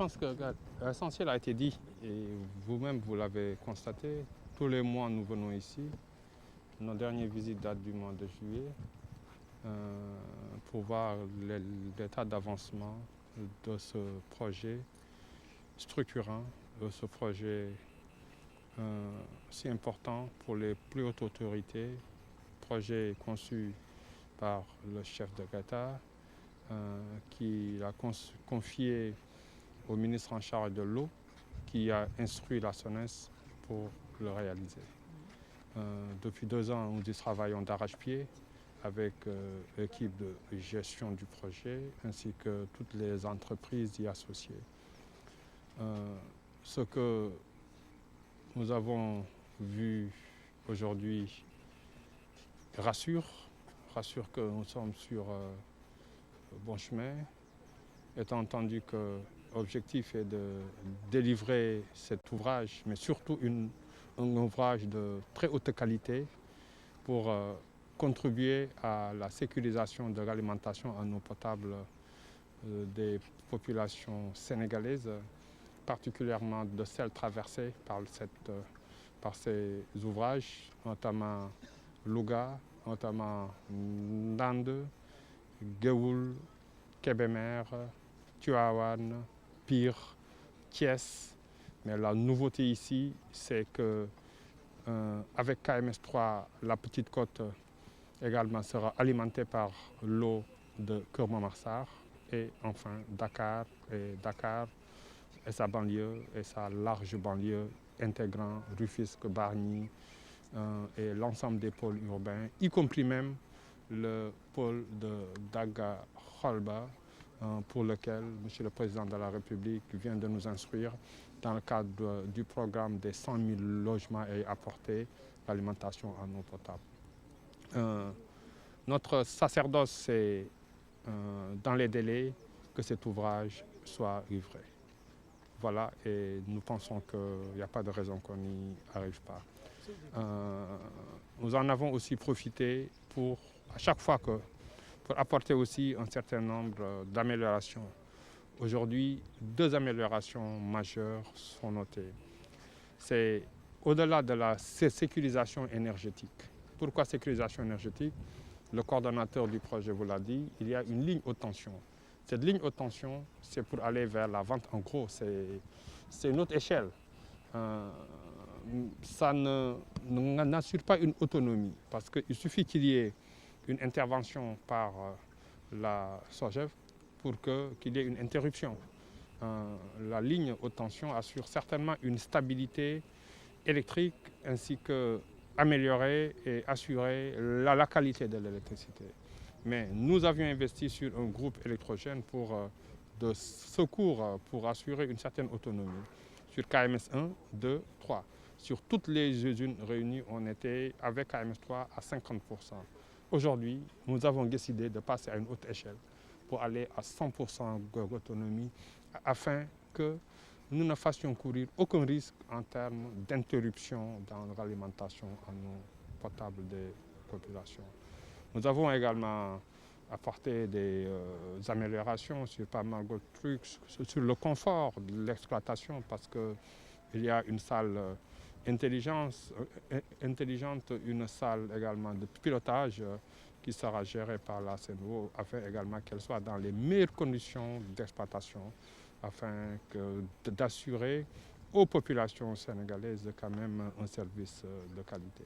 pense que l'essentiel a été dit et vous-même vous l'avez constaté. Tous les mois nous venons ici. Nos dernières visites datent du mois de juillet pour voir l'état d'avancement de ce projet structurant, de ce projet si important pour les plus hautes autorités, projet conçu par le chef de l'État qui l'a confié au ministre en charge de l'eau qui a instruit la SONES pour le réaliser. Depuis 2 ans, nous y travaillons d'arrache-pied avec l'équipe de gestion du projet ainsi que toutes les entreprises y associées. Ce que nous avons vu aujourd'hui rassure que nous sommes sur bon chemin, étant entendu que l'objectif est de délivrer cet ouvrage, mais surtout un ouvrage de très haute qualité pour contribuer à la sécurisation de l'alimentation en eau potable des populations sénégalaises, particulièrement de celles traversées par ces ouvrages, notamment Louga, notamment Ndande, Géoul, Kébémer, Tivaouane, Pire, Thiès. Mais la nouveauté ici, c'est que avec KMS3, la Petite Côte également sera alimentée par l'eau de Keur Momar et enfin Dakar et sa banlieue et sa large banlieue intégrant Rufisque, Bargny et l'ensemble des pôles urbains, y compris même le pôle de Daga-Kholba pour lequel M. le Président de la République vient de nous instruire dans le cadre du programme des 100 000 logements et apporter l'alimentation en eau potable. Notre sacerdoce, c'est dans les délais que cet ouvrage soit livré. Voilà, et nous pensons qu'il n'y a pas de raison qu'on n'y arrive pas. Nous en avons aussi profité pour, à chaque fois pour apporter aussi un certain nombre d'améliorations. Aujourd'hui, 2 améliorations majeures sont notées. C'est au-delà de la sécurisation énergétique. Pourquoi sécurisation énergétique? Le coordonnateur du projet vous l'a dit, il y a une ligne haute tension. Cette ligne haute tension, c'est pour aller vers la vente en gros, c'est une autre échelle. Ça n'assure pas une autonomie parce qu'il suffit qu'il y ait une intervention par la SOGEV pour qu'il y ait une interruption. La ligne haute tension assure certainement une stabilité électrique ainsi que améliorer et assurer la qualité de l'électricité. Mais nous avions investi sur un groupe électrogène de secours pour assurer une certaine autonomie. Sur KMS 1, 2, 3. Sur toutes les usines réunies, on était avec KMS 3 à 50%. Aujourd'hui, nous avons décidé de passer à une haute échelle pour aller à 100% d'autonomie afin que nous ne fassions courir aucun risque en termes d'interruption dans l'alimentation en eau potable des populations. Nous avons également apporté des améliorations sur pas mal de trucs, sur le confort de l'exploitation parce qu'il y a une salle intelligente, une salle également de pilotage qui sera gérée par la CNO afin également qu'elle soit dans les meilleures conditions d'exploitation afin d'assurer aux populations sénégalaises quand même un service de qualité.